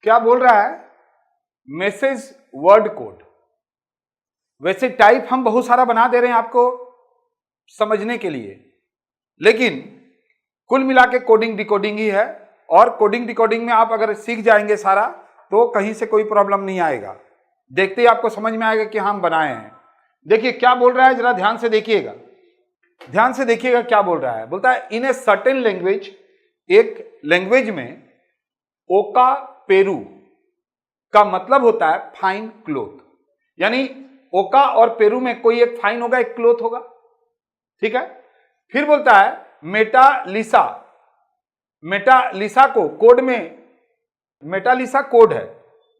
क्या बोल रहा है? Message word code. वैसे टाइप हम बहुत सारा बना दे रहे हैं आपको समझने के लिए, लेकिन कुल मिला के कोडिंग डिकोडिंग ही है। और कोडिंग डिकोडिंग में आप अगर सीख जाएंगे सारा तो कहीं से कोई प्रॉब्लम नहीं आएगा। देखते ही आपको समझ में आएगा कि हम बनाए हैं। देखिए क्या बोल रहा है, जरा ध्यान से देखिएगा, ध्यान से देखिएगा क्या बोल रहा है। बोलता है इन ए सर्टेन लैंग्वेज, एक लैंग्वेज में ओका पेरू का मतलब होता है फाइन क्लोथ। यानी ओका और पेरू में कोई एक फाइन होगा, एक क्लोथ होगा, ठीक है। फिर बोलता है मेटालिसा, मेटालिसा को कोड में, मेटालिसा कोड है,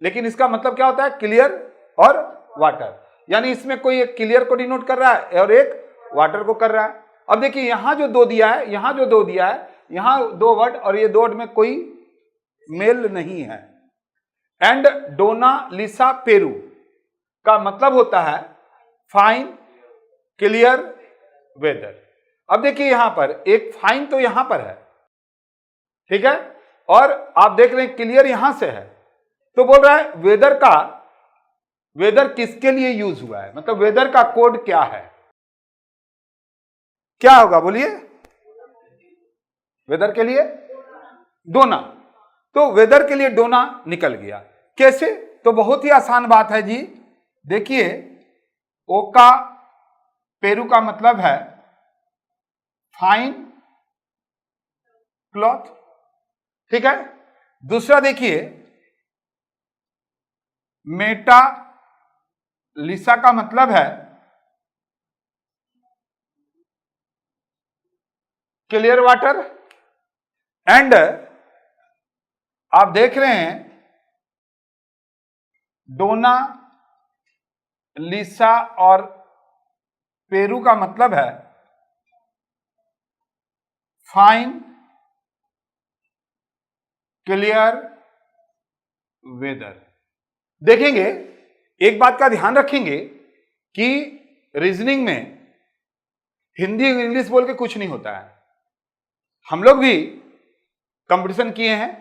लेकिन इसका मतलब क्या होता है? क्लियर और वाटर। यानी इसमें कोई एक क्लियर को डिनोट कर रहा है और एक वाटर को कर रहा है। अब देखिए यहां जो दो दिया है, यहां जो दो दिया है, यहां दो वर्ड और ये दो वर्ड में कोई मेल नहीं है। एंड डोना लिसा पेरू का मतलब होता है फाइन क्लियर वेदर। अब देखिए यहां पर एक फाइन तो यहां पर है, ठीक है, और आप देख रहे हैं क्लियर यहां से है। तो बोल रहा है वेदर का, वेदर किसके लिए यूज हुआ है, मतलब वेदर का कोड क्या है, क्या होगा बोलिए? वेदर के लिए डोना। तो वेदर के लिए डोना निकल गया। कैसे? तो बहुत ही आसान बात है जी। देखिए ओका पेरू का मतलब है फाइन क्लॉथ, ठीक है। दूसरा देखिए मेटा लिसा का मतलब है क्लियर वाटर। एंड आप देख रहे हैं डोना लिसा और पेरू का मतलब है फाइन क्लियर वेदर। देखेंगे एक बात का ध्यान रखेंगे कि रीजनिंग में हिंदी इंग्लिश बोल के कुछ नहीं होता है। हम लोग भी कंपटीशन किए हैं,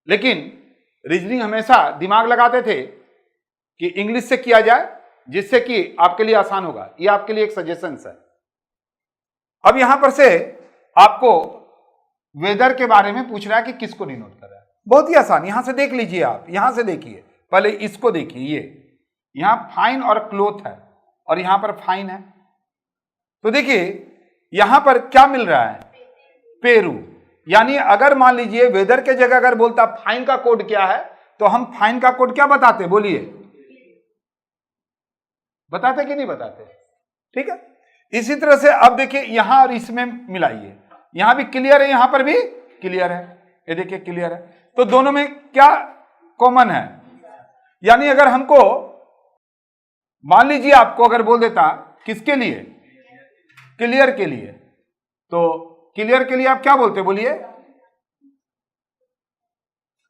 लेकिन रीजनिंग हमेशा दिमाग लगाते थे कि इंग्लिश से किया जाए, जिससे कि आपके लिए आसान होगा। ये आपके लिए एक सजेशन है। अब यहां पर से आपको वेदर के बारे में पूछ रहा है कि किसको डिनोट कर रहा है। बहुत ही आसान, यहां से देख लीजिए, आप यहां से देखिए, पहले इसको देखिए। ये यहां फाइन और क्लोथ है और यहां पर फाइन है। तो देखिए यहां पर क्या मिल रहा है? पेरू। यानी अगर मान लीजिए वेदर के जगह अगर बोलता फाइन का कोड क्या है, तो हम फाइन का कोड क्या बताते? बोलिए, बताते कि नहीं बताते? ठीक है। इसी तरह से अब देखिए यहां और इसमें मिलाइए, यहां भी क्लियर है, यहां पर भी क्लियर है, ये देखिए क्लियर है। तो दोनों में क्या कॉमन है? यानी अगर हमको मान लीजिए आपको अगर बोल देता किसके लिए? क्लियर के लिए, तो क्लियर के लिए आप क्या बोलते? बोलिए।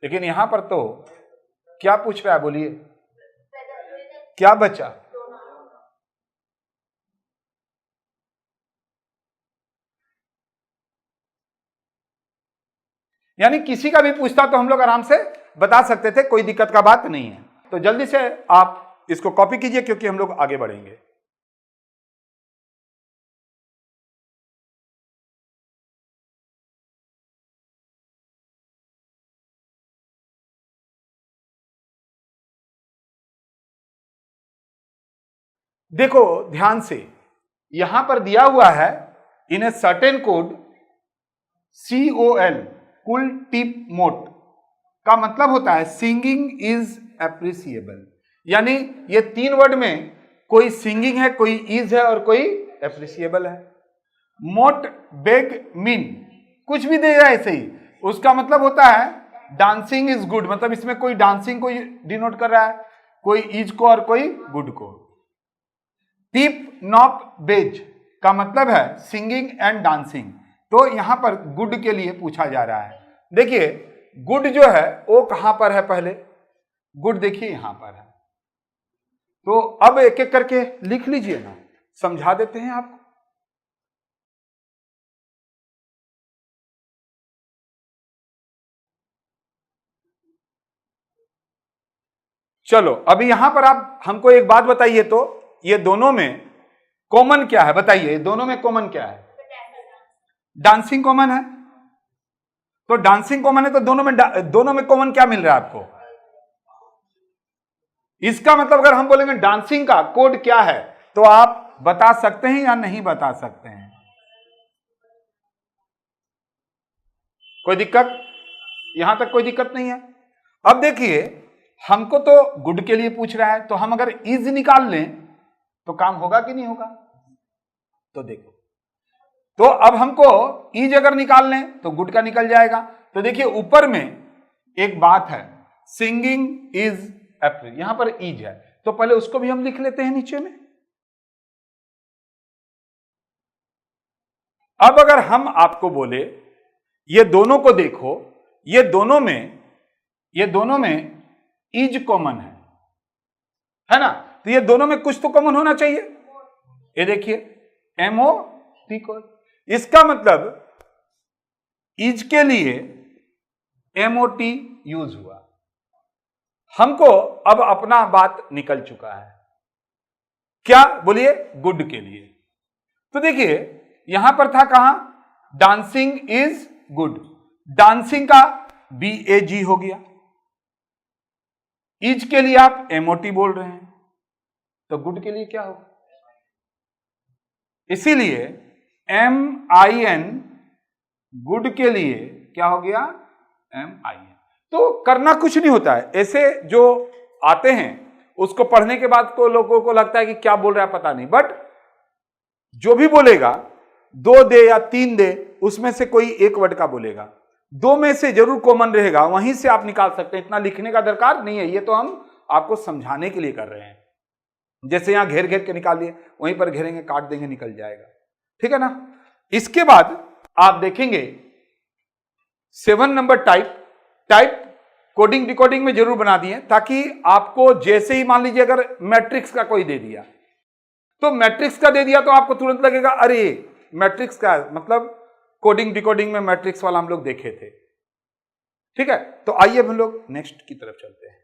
लेकिन यहां पर तो क्या पूछ रहा है? बोलिए, क्या बचा? यानी किसी का भी पूछता तो हम लोग आराम से बता सकते थे, कोई दिक्कत का बात नहीं है। तो जल्दी से आप इसको कॉपी कीजिए क्योंकि हम लोग आगे बढ़ेंगे। देखो ध्यान से, यहां पर दिया हुआ है इन ए सर्टेन कोड COL, कुल टिप मोट का मतलब होता है सिंगिंग इज एप्रिसिएबल। यानी ये तीन वर्ड में कोई सिंगिंग है, कोई इज है और कोई एप्रिसिएबल है। मोट बेग मीन कुछ भी दे रहा है ऐसे ही, उसका मतलब होता है डांसिंग इज गुड, मतलब इसमें कोई डांसिंग को डिनोट कर रहा है, कोई इज को और कोई गुड को। टिप नॉप बेज का मतलब है सिंगिंग एंड डांसिंग, तो यहां पर गुड के लिए पूछा जा रहा है। देखिए गुड जो है वो कहां पर है? पहले गुड देखिए यहां पर है। तो अब एक एक करके लिख लीजिए ना, समझा देते हैं आपको। चलो अभी यहां पर आप हमको एक बात बताइए, तो ये दोनों में कॉमन क्या है? बताइए, दोनों में कॉमन क्या है? डांसिंग कॉमन है। तो डांसिंग कॉमन है, तो दोनों में कॉमन क्या मिल रहा है आपको? इसका मतलब अगर हम बोलेंगे डांसिंग का कोड क्या है, तो आप बता सकते हैं या नहीं बता सकते हैं? कोई दिक्कत? यहां तक कोई दिक्कत नहीं है। अब देखिए, हमको तो गुड के लिए पूछ रहा है, तो हम अगर इज निकाल लें तो काम होगा कि नहीं होगा? तो देखो, तो अब हमको इज अगर निकाल लें तो गुड का निकल जाएगा। तो देखिए ऊपर में एक बात है, सिंगिंग इज अप्रैल, यहां पर इज है, तो पहले उसको भी हम लिख लेते हैं नीचे में। अब अगर हम आपको बोले ये दोनों को देखो, ये दोनों में इज कॉमन है ना? तो ये दोनों में कुछ तो कॉमन होना चाहिए। ये देखिए MOT कोड, इसका मतलब इज के लिए MOT यूज हुआ। हमको अब अपना बात निकल चुका है, क्या बोलिए? गुड के लिए। तो देखिए यहां पर था कहां? डांसिंग इज गुड, डांसिंग का BAG हो गया। इज के लिए आप MOT बोल रहे हैं, तो गुड के लिए क्या होगा? इसीलिए MIN गुड के लिए क्या हो गया? MIN। तो करना कुछ नहीं होता है, ऐसे जो आते हैं उसको पढ़ने के बाद को लोगों को लगता है कि क्या बोल रहा है पता नहीं, बट जो भी बोलेगा 2 दे या 3 दे, उसमें से कोई एक वर्ड का बोलेगा, 2 में से जरूर कॉमन रहेगा, वहीं से आप निकाल सकते हैं। इतना लिखने का दरकार नहीं है, ये तो हम आपको समझाने के लिए कर रहे हैं। जैसे यहां घेर घेर के निकालिए, वहीं पर घेरेंगे, काट देंगे, निकल जाएगा, ठीक है ना? इसके बाद आप देखेंगे 7 नंबर टाइप कोडिंग डिकोडिंग में जरूर बना दिए, ताकि आपको जैसे ही मान लीजिए अगर मैट्रिक्स का कोई दे दिया, तो मैट्रिक्स का दे दिया तो आपको तुरंत लगेगा अरे मैट्रिक्स का मतलब कोडिंग डिकोडिंग में मैट्रिक्स वाला हम लोग देखे थे। ठीक है, तो आइए हम लोग नेक्स्ट की तरफ चलते हैं।